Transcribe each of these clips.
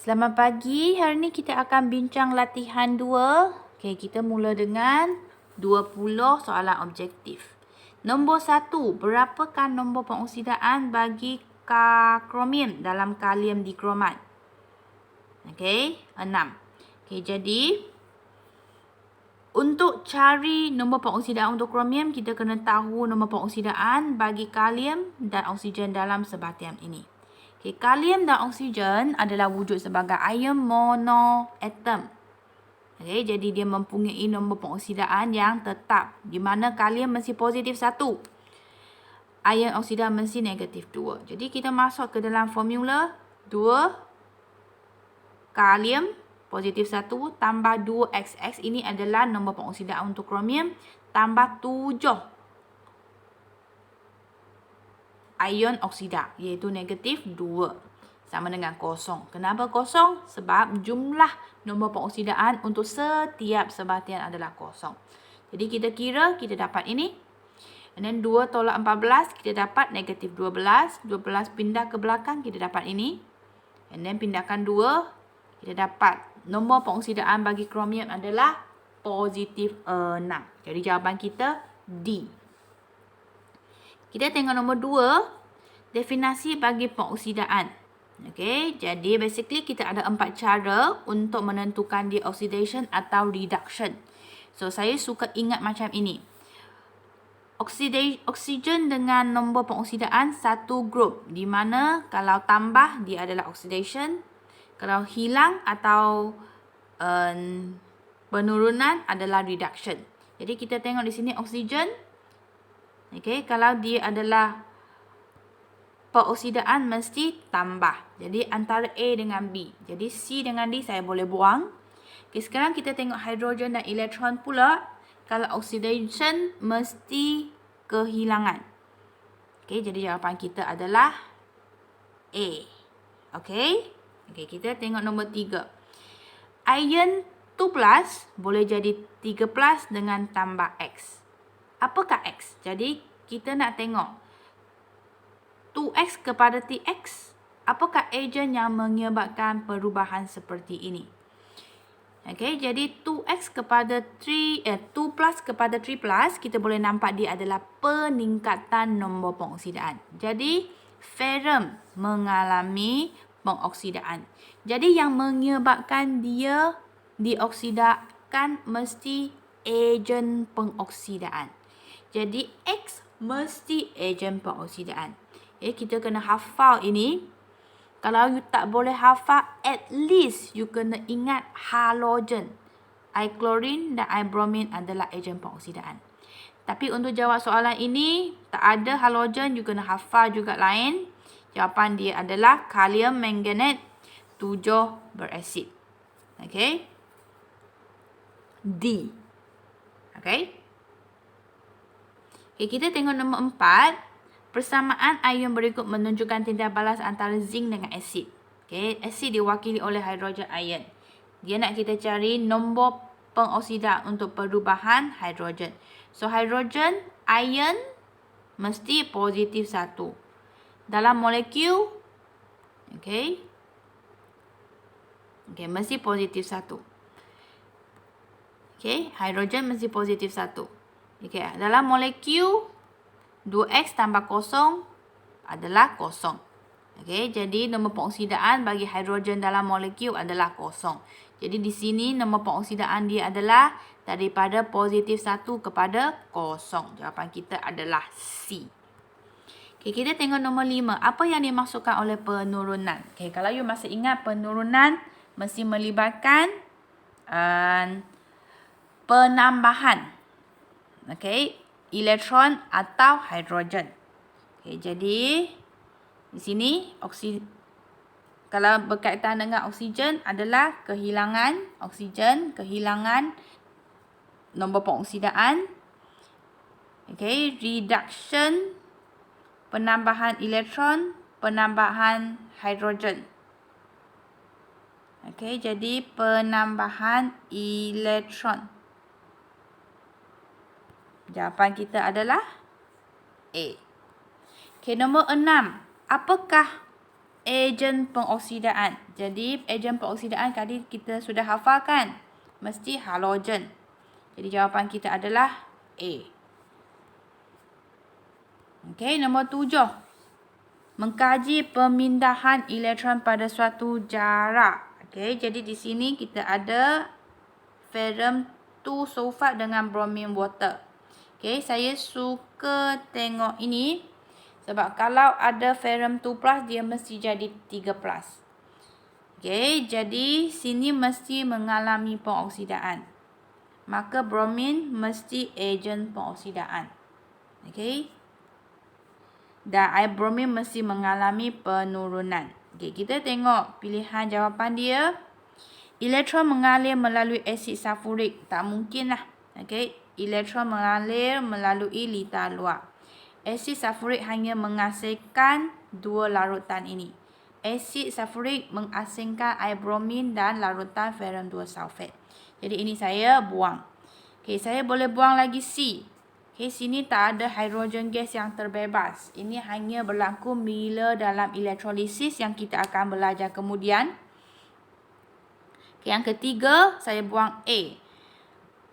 Selamat pagi. Hari ni kita akan bincang latihan 2. Okey, kita mula dengan 20 soalan objektif. Nombor 1, berapakah nombor pengoksidaan bagi kromium dalam kalium dikromat? Okey, 6. Okey, jadi untuk cari nombor pengoksidaan untuk kromium, kita kena tahu nombor pengoksidaan bagi kalium dan oksigen dalam sebatian ini. Okay, kalium dan oksigen adalah wujud sebagai ion monoatom. Okay, jadi dia mempunyai nombor pengoksidaan yang tetap, di mana kalium mesti positif 1. Ion oksigen mesti negatif 2. Jadi kita masuk ke dalam formula 2 kalium positif 1 tambah 2XX. Ini adalah nombor pengoksidaan untuk kromium tambah 7 ion oksida, iaitu negatif 2. Sama dengan kosong. Kenapa kosong? Sebab jumlah nombor pengoksidaan untuk setiap sebatian adalah kosong. Jadi kita kira, kita dapat ini. And then 2 tolak 14, kita dapat negatif 12. 12 pindah ke belakang, kita dapat ini. And then pindahkan 2, kita dapat nombor pengoksidaan bagi kromium adalah positif 6. Jadi jawapan kita D. Kita tengok nombor 2, definisi bagi pengoksidaan. Okey, jadi basically kita ada 4 cara untuk menentukan deoxidation atau reduction. So, saya suka ingat macam ini. Oksigen dengan nombor pengoksidaan satu grup, di mana kalau tambah dia adalah oxidation, kalau hilang atau penurunan adalah reduction. Jadi kita tengok di sini oksigen. Okey, kalau dia adalah pengoksidaan mesti tambah. Jadi antara A dengan B. Jadi C dengan D saya boleh buang. Okey, sekarang kita tengok hidrogen dan elektron pula. Kalau oxidation mesti kehilangan. Okey, jadi jawapan kita adalah A. Okey. Okey, kita tengok nombor 3. Ion 2+ boleh jadi 3+ dengan tambah X. Apakah X? Jadi, kita nak tengok 2X kepada TX. Apakah ejen yang menyebabkan perubahan seperti ini? Okey, jadi 2X kepada 2+ kepada 3+, kita boleh nampak dia adalah peningkatan nombor pengoksidaan. Jadi, ferrum mengalami pengoksidaan. Jadi, yang menyebabkan dia dioksidakan mesti ejen pengoksidaan. Jadi, X mesti ejen pengoksidaan. Okay, kita kena hafal ini. Kalau you tak boleh hafal, at least you kena ingat halogen. Air klorin dan air bromin adalah ejen pengoksidaan. Tapi untuk jawab soalan ini, tak ada halogen, you kena hafal juga lain. Jawapan dia adalah kalium manganate 7 berasid. Okay. D. Okay. Okay, kita tengok nombor 4. Persamaan ion berikut menunjukkan tindak balas antara zinc dengan asid. Okay, asid diwakili oleh hidrogen ion. Dia nak kita cari nombor pengoksidaan untuk perubahan hidrogen. So, hidrogen ion mesti positif 1. Dalam molekul, okay, mesti positif 1. Okay, hidrogen mesti positif 1. Okay, dalam molekul 2X tambah kosong adalah kosong. Okay, jadi nombor pengoksidaan bagi hidrogen dalam molekul adalah kosong. Jadi di sini nombor pengoksidaan dia adalah daripada positif 1 kepada kosong. Jawapan kita adalah C. Okay, kita tengok nombor 5. Apa yang dimaksudkan oleh penurunan? Okay, kalau you masih ingat, penurunan mesti melibatkan penambahan. Okay, elektron atau hidrogen. Okay, jadi di sini kalau berkaitan dengan oksigen adalah kehilangan oksigen, kehilangan nombor pengoksidaan. Okay, reduction, penambahan elektron, penambahan hidrogen. Okay, jadi penambahan elektron. Jawapan kita adalah A. Okay, nombor 6. Apakah ejen pengoksidaan. Jadi ejen pengoksidaan tadi kita sudah hafalkan. Mesti halogen. Jadi jawapan kita adalah A. Okey, nombor 7. Mengkaji pemindahan elektron pada suatu jarak. Okey, jadi di sini kita ada ferrum 2 sulfat dengan bromine water. Okey, saya suka tengok ini sebab kalau ada ferrum 2 plus dia mesti jadi 3 plus. Okey, jadi sini mesti mengalami pengoksidaan. Maka bromine mesti ejen pengoksidaan. Okey. Dan air bromine mesti mengalami penurunan. Okey, kita tengok pilihan jawapan dia. Elektron mengalir melalui asid sulfurik. Tak mungkin lah. Okey, elektron mengalir melalui litar luar. Asid sulfurik hanya mengasingkan dua larutan ini. Asid sulfurik mengasingkan air bromin dan larutan ferrum 2 sulfat. Jadi ini saya buang. Okey, saya boleh buang lagi C. Okey, sini tak ada hidrogen gas yang terbebas. Ini hanya berlaku bila dalam elektrolisis yang kita akan belajar kemudian. Okey, yang ketiga, saya buang A.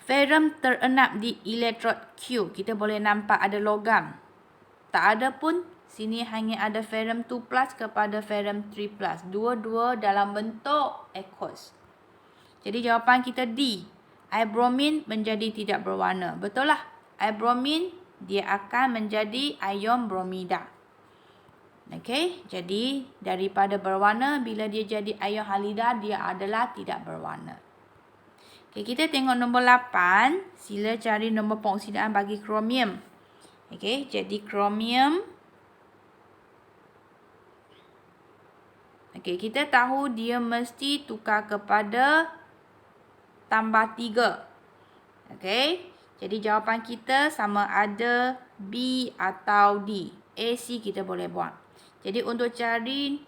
Ferrum terenap di elektrod Q. Kita boleh nampak ada logam. Tak ada pun. Sini hanya ada ferrum 2 plus kepada ferrum 3 plus. Dua-dua dalam bentuk aqueous. Jadi jawapan kita D. Air bromin menjadi tidak berwarna. Betul lah. Air bromin dia akan menjadi ion bromida. Okey, jadi daripada berwarna bila dia jadi ion halida dia adalah tidak berwarna. Okey, kita tengok nombor 8. Sila cari nombor pengoksidaan bagi kromium. Okey, jadi kromium. Okey, kita tahu dia mesti tukar kepada tambah 3. Okey. Jadi jawapan kita sama ada B atau D. A, C kita boleh buang. Jadi untuk cari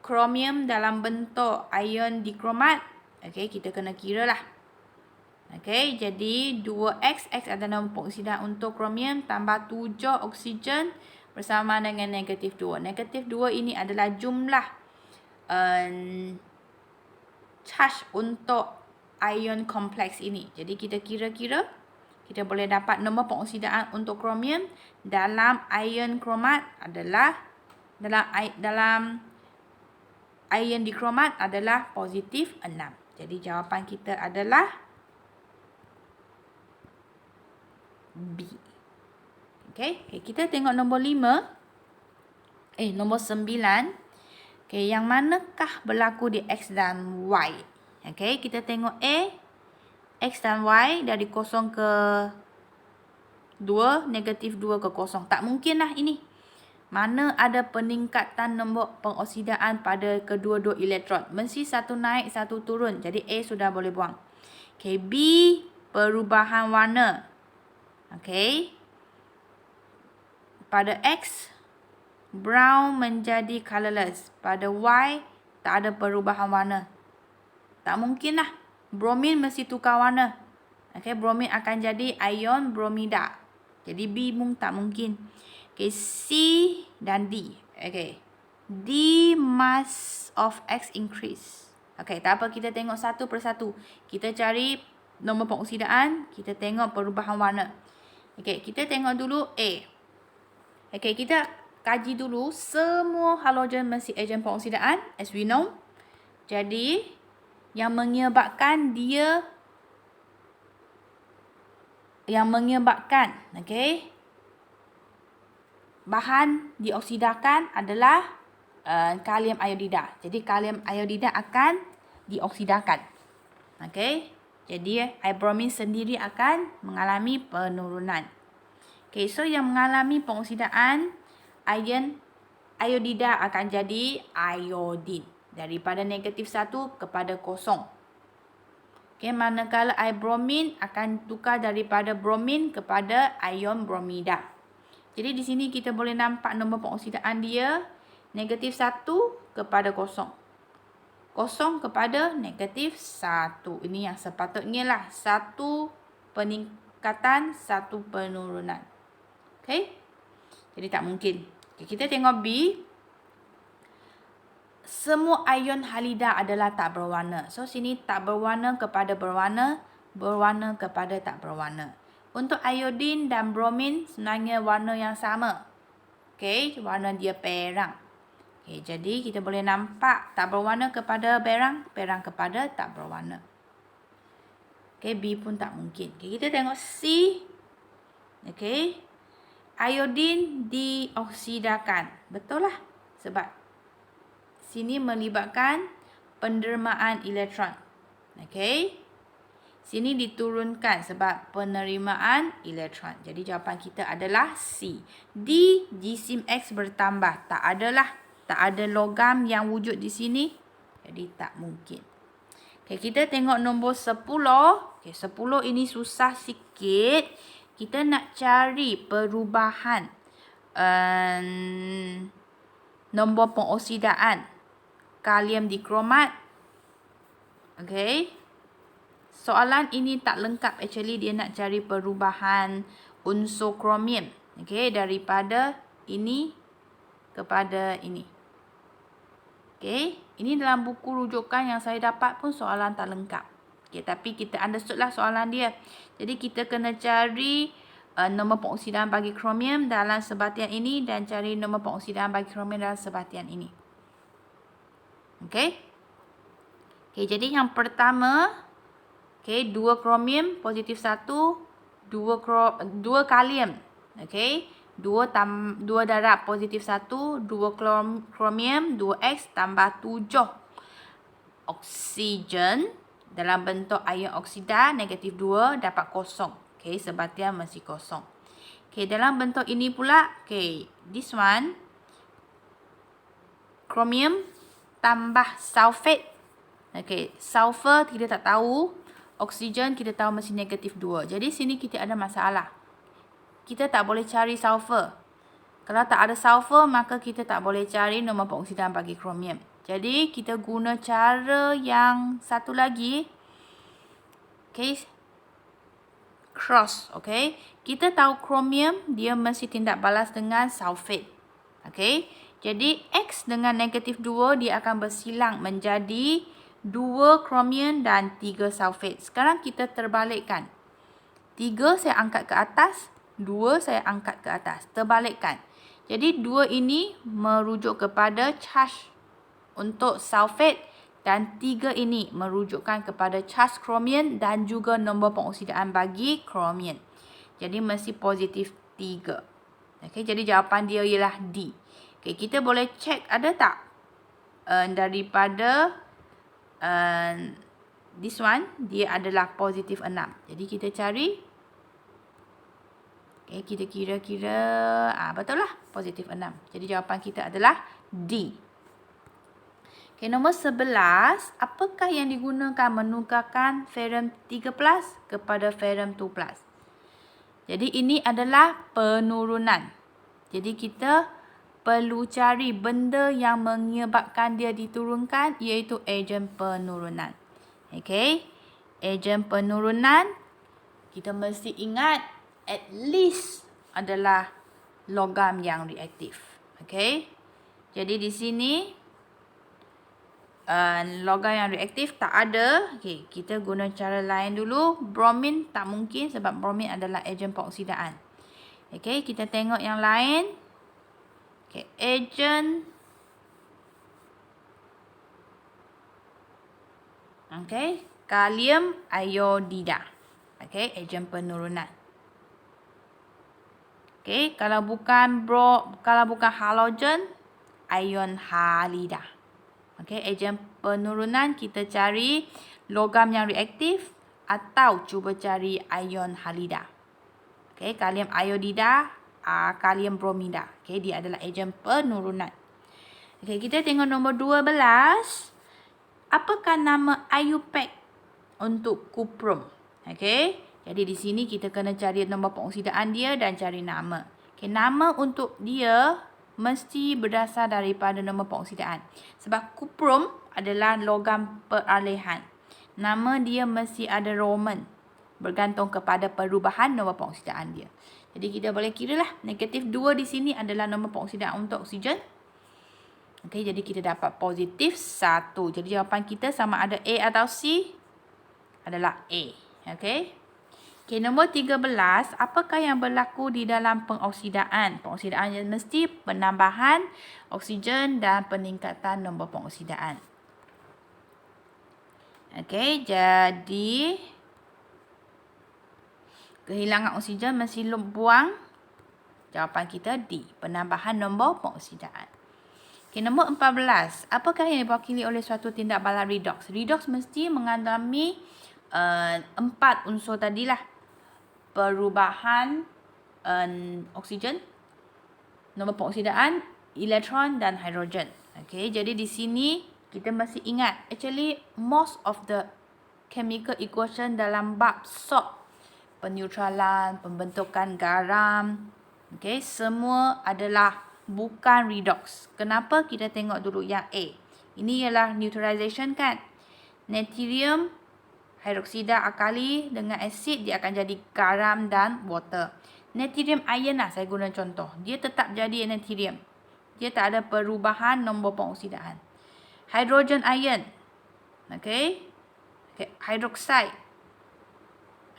kromium dalam bentuk ion dikromat, okey, kita kena kira lah. Okey, jadi 2X, X adalah nombor pengoksidaan untuk kromium tambah 7 oksigen bersama dengan negatif 2. Negatif 2 ini adalah jumlah charge untuk ion kompleks ini. Jadi kita kira-kira, kita boleh dapat nombor pengoksidaan untuk kromium dalam ion kromat adalah dalam ion dikromat adalah positif 6. Jadi jawapan kita adalah B. Okey, kita tengok nombor 5. Nombor 9. Okey, yang manakah berlaku di X dan Y? Okey, kita tengok A, X dan Y dari 0 ke 2, negatif 2 ke 0. Tak mungkin lah ini. Mana ada peningkatan nombor pengoksidaan pada kedua-dua elektron. Mesti satu naik, satu turun. Jadi A sudah boleh buang. Okey, B, perubahan warna. Okey. Pada X, brown menjadi colorless. Pada Y, tak ada perubahan warna. Tak mungkin lah. Bromin mesti tukar warna. Okay, bromin akan jadi ion bromida. Jadi B tak mungkin. Okay, C dan D. Okay. D mass of X increase. Okay, tak apa, kita tengok satu persatu. Kita cari nombor pengoksidaan. Kita tengok perubahan warna. Okay, kita tengok dulu A. Okay, kita kaji dulu semua halogen mesti ejen pengoksidaan as we know. Jadi yang menyebabkan okey, bahan dioksidakan adalah kalium iodida. Jadi kalium iodida akan dioksidakan. Okey. Jadi air bromin sendiri akan mengalami penurunan. Okey, so yang mengalami pengoksidaan ion iodida akan jadi iodin. Daripada negatif 1 kepada 0. Okay, manakala air bromin akan tukar daripada bromin kepada ion bromida. Jadi di sini kita boleh nampak nombor pengoksidaan dia. Negatif 1 kepada 0. 0 kepada negatif 1. Ini yang sepatutnya lah. Satu peningkatan, satu penurunan. Okay. Jadi tak mungkin. Okay, kita tengok B. semua ion halida adalah tak berwarna. So, sini tak berwarna kepada berwarna, berwarna kepada tak berwarna. Untuk iodin dan bromin sebenarnya warna yang sama. Okey, warna dia perang. Okey, jadi kita boleh nampak tak berwarna kepada perang, perang kepada tak berwarna. Okey, B pun tak mungkin. Okey, kita tengok C. Okey. Iodin dioksidakan. Betul lah. Sebab sini melibatkan penerimaan elektron. Okey. Sini diturunkan sebab penerimaan elektron. Jadi jawapan kita adalah C. D, jisim X bertambah. Tak adalah. Tak ada logam yang wujud di sini. Jadi tak mungkin. Okey, kita tengok nombor 10. Okey, 10 ini susah sikit. Kita nak cari perubahan nombor pengoksidaan kalium dikromat. Okey. Soalan ini tak lengkap. Actually, dia nak cari perubahan unsur kromium. Okey, daripada ini kepada ini. Okey, ini dalam buku rujukan yang saya dapat pun soalan tak lengkap. Okey, tapi kita understood lah soalan dia. Jadi kita kena cari nombor pengoksidaan bagi kromium dalam sebatian ini dan cari nombor pengoksidaan bagi kromium dalam sebatian ini. Okey. Okey, jadi yang pertama, okey, 2 kromium positif 1, 2 kalium. Okey. 2 darab positif 1, 2 kromium, 2X tambah 7 oksigen dalam bentuk ion oksida negatif 2 dapat kosong. Okey, sebatian mesti kosong. Okey, dalam bentuk ini pula, okey, this one kromium tambah sulfate. Okey, sulfur kita tak tahu, oksigen kita tahu mesti negatif 2. Jadi sini kita ada masalah. Kita tak boleh cari sulfur. Kalau tak ada sulfur, maka kita tak boleh cari nombor pengoksidaan bagi kromium. Jadi, kita guna cara yang satu lagi. Okay. Cross. Okay. Kita tahu kromium, dia mesti tindak balas dengan sulfate. Okay. Jadi, X dengan negatif 2, dia akan bersilang menjadi 2 kromium dan 3 sulfate. Sekarang kita terbalikkan. 3 saya angkat ke atas, 2 saya angkat ke atas. Terbalikkan. Jadi 2 ini merujuk kepada charge untuk sulfate dan 3 ini merujukkan kepada charge kromium dan juga nombor pengoksidaan bagi kromium. Jadi mesti positif 3. Okey, jadi jawapan dia ialah D. Okey, kita boleh cek ada tak daripada this one dia adalah positif 6. Jadi kita cari. Okay, kita kira-kira betul lah, positif 6. Jadi jawapan kita adalah D. Okay, nombor 11, apakah yang digunakan menukarkan ferrum 3+ kepada ferrum 2+? Jadi ini adalah penurunan. Jadi kita perlu cari benda yang menyebabkan dia diturunkan, iaitu ejen penurunan. Okay, ejen penurunan kita mesti ingat at least adalah logam yang reaktif. Okey. Jadi di sini logam yang reaktif tak ada. Okey, kita guna cara lain dulu. Bromin tak mungkin sebab bromin adalah ejen pengoksidaan. Okey, kita tengok yang lain. Okey, ejen kalium iodida. Okey, ejen penurunan. Okey, kalau bukan halogen, ion halida. Okey, ejen penurunan kita cari logam yang reaktif atau cuba cari ion halida. Okey, kalium iodida, kalium bromida. Okey, dia adalah ejen penurunan. Okey, kita tengok nombor 12. Apakah nama IUPAC untuk kuprum? Okey. Jadi di sini kita kena cari nombor pengoksidaan dia dan cari nama. Okay, nama untuk dia mesti berdasar daripada nombor pengoksidaan. Sebab kuprum adalah logam peralihan. Nama dia mesti ada Roman. Bergantung kepada perubahan nombor pengoksidaan dia. Jadi kita boleh kira lah. Negatif 2 di sini adalah nombor pengoksidaan untuk oksigen. Okey, jadi kita dapat positif 1. Jadi jawapan kita sama ada A atau C adalah A. Okey. Okey, nombor 13, apakah yang berlaku di dalam pengoksidaan? Pengoksidaan yang mesti penambahan oksigen dan peningkatan nombor pengoksidaan. Okey, jadi kehilangan oksigen mesti buang. Jawapan kita D, penambahan nombor pengoksidaan. Okey, nombor 14. Apakah yang diwakili oleh suatu tindak balas redox? Redox mesti mengandungi 4 unsur tadilah. Perubahan oksigen, nombor pengoksidaan, elektron dan hidrogen. Okey, jadi di sini kita mesti ingat, actually most of the chemical equation dalam bab salt, peneutralan, pembentukan garam, okey, semua adalah bukan redox. Kenapa? Kita tengok dulu yang A. Ini ialah neutralization kan. Natrium hidroksida alkali dengan asid dia akan jadi garam dan water. Natrium ion lah saya guna contoh. Dia tetap jadi natrium. Dia tak ada perubahan nombor pengoksidaan. Hydrogen ion. Okey. Hydroxide.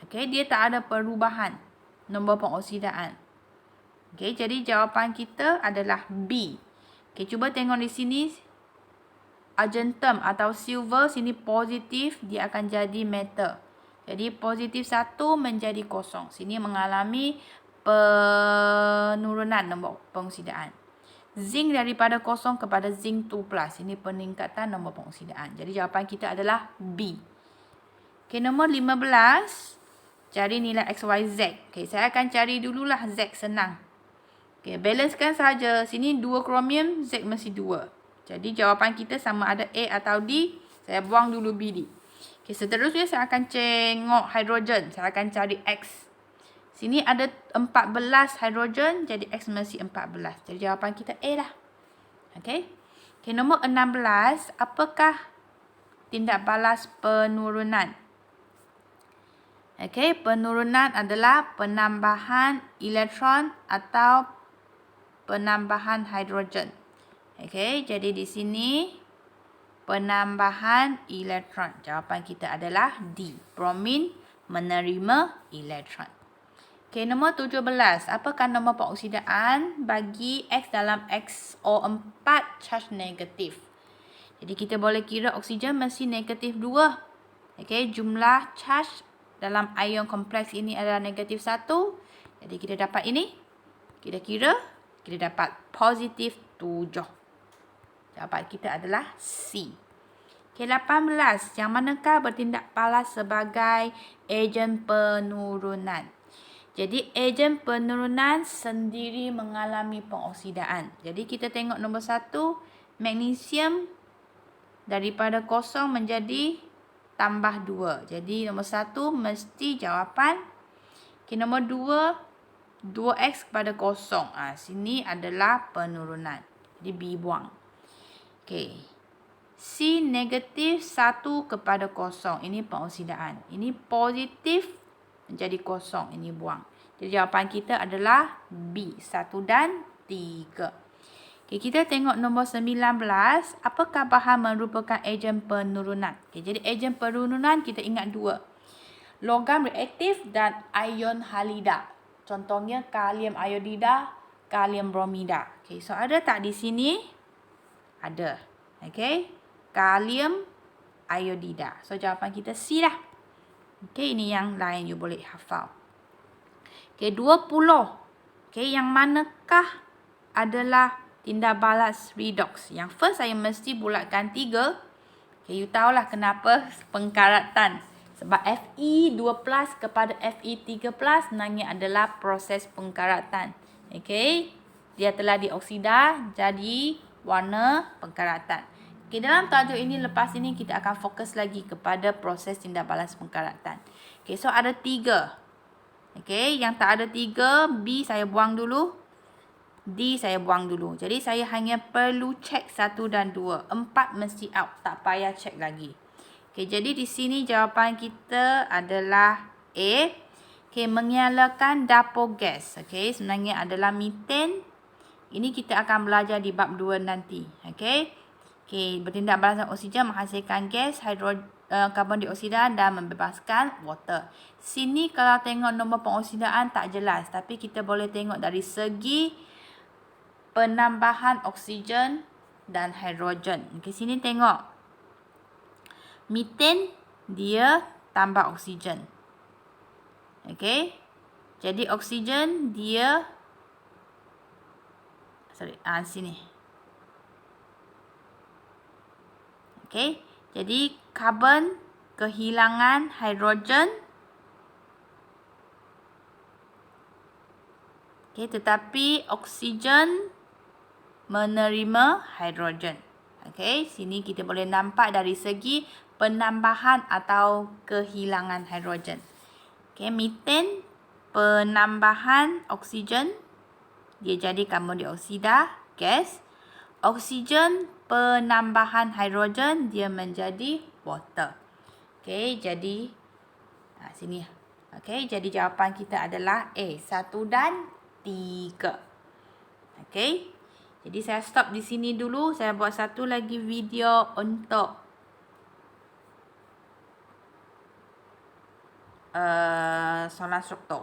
Okey, dia tak ada perubahan nombor pengoksidaan. Okey, jadi jawapan kita adalah B. Okey, cuba tengok di sini. Argentum atau silver sini positif, dia akan jadi metal. Jadi positif 1 menjadi kosong. Sini mengalami penurunan nombor pengoksidaan. Zinc daripada kosong kepada zinc 2+. Ini peningkatan nombor pengoksidaan. Jadi jawapan kita adalah B. Okey, nombor 15. Cari nilai X, Y, Z. Okey, saya akan cari dululah Z, senang. Okey, balancekan saja. Sini 2 kromium, Z mesti 2. Jadi jawapan kita sama ada A atau D. Saya buang dulu B, D. Okey, seterusnya saya akan tengok hidrogen. Saya akan cari X. Sini ada 14 hidrogen, jadi X mesti 14. Jadi jawapan kita A lah. Okey. Okey, nombor 16. Apakah tindak balas penurunan? Okey, penurunan adalah penambahan elektron atau penambahan hidrogen. Okey, jadi di sini penambahan elektron. Jawapan kita adalah D. Bromin menerima elektron. Okey, nombor 17. Apakah nombor pengoksidaan bagi X dalam XO4 charge negatif? Jadi kita boleh kira oksigen mesti negatif 2. Okey, jumlah charge dalam ion kompleks ini adalah negatif 1. Jadi kita dapat ini. Kita kira, kita dapat positif 7. Jawapan kita adalah C. Okey, 18. Yang manakah bertindak balas sebagai ejen penurunan? Jadi ejen penurunan sendiri mengalami pengoksidaan. Jadi kita tengok nombor 1. Magnesium daripada kosong menjadi tambah 2. Jadi nombor 1 mesti jawapan. Okey, nombor 2. 2X kepada kosong. Sini adalah penurunan. Jadi B buang. Okey. C negatif 1 kepada kosong. Ini pengoksidaan. Ini positif menjadi kosong. Ini buang. Jadi jawapan kita adalah B. 1 dan 3. Okey, kita tengok nombor 19. Apakah bahan merupakan ejen penurunan? Okey, jadi ejen penurunan kita ingat 2. Logam reaktif dan ion halida. Contohnya kalium iodida, kalium bromida. Okey, so ada tak di sini? Ada. Okey, kalium iodida. So jawapan kita C lah. Okey, ini yang lain you boleh hafal. Okey, 20. Okey, yang manakah adalah tindak balas redox? Yang first saya mesti bulatkan 3. Okey, you tahulah kenapa pengkaratan. Sebab Fe 2+ kepada Fe 3+ sebenarnya adalah proses pengkaratan. Okey, dia telah dioksida jadi warna pengkaratan. Okey, dalam tajuk ini lepas ini kita akan fokus lagi kepada proses tindak balas pengkaratan. Okey, so ada 3. Okey, yang tak ada 3, B saya buang dulu. D saya buang dulu. Jadi saya hanya perlu cek 1 dan 2. 4 mesti out. Tak payah cek lagi. Okey, jadi di sini jawapan kita adalah A. Okey, menyalakan dapur gas. Okey, sebenarnya adalah meten Ini kita akan belajar di bab 2 nanti. Okey. Okey, bertindak balasan oksigen menghasilkan gas karbon dioksida dan membebaskan water. Sini kalau tengok nombor pengoksidaan tak jelas, tapi kita boleh tengok dari segi penambahan oksigen dan hidrogen. Okey, sini tengok. Methane dia tambah oksigen. Okey. Jadi oksigen dia sini. Okey. Jadi karbon kehilangan hidrogen. Okey, tetapi oksigen menerima hidrogen. Okey, sini kita boleh nampak dari segi penambahan atau kehilangan hidrogen. Okey, methane penambahan oksigen dia jadi karbon dioksida, gas. Oksigen penambahan hidrogen dia menjadi water. Okey, jadi sini. Okey, jadi jawapan kita adalah A, 1 dan 3. Okey. Jadi saya stop di sini dulu. Saya buat satu lagi video untuk soalan struktur.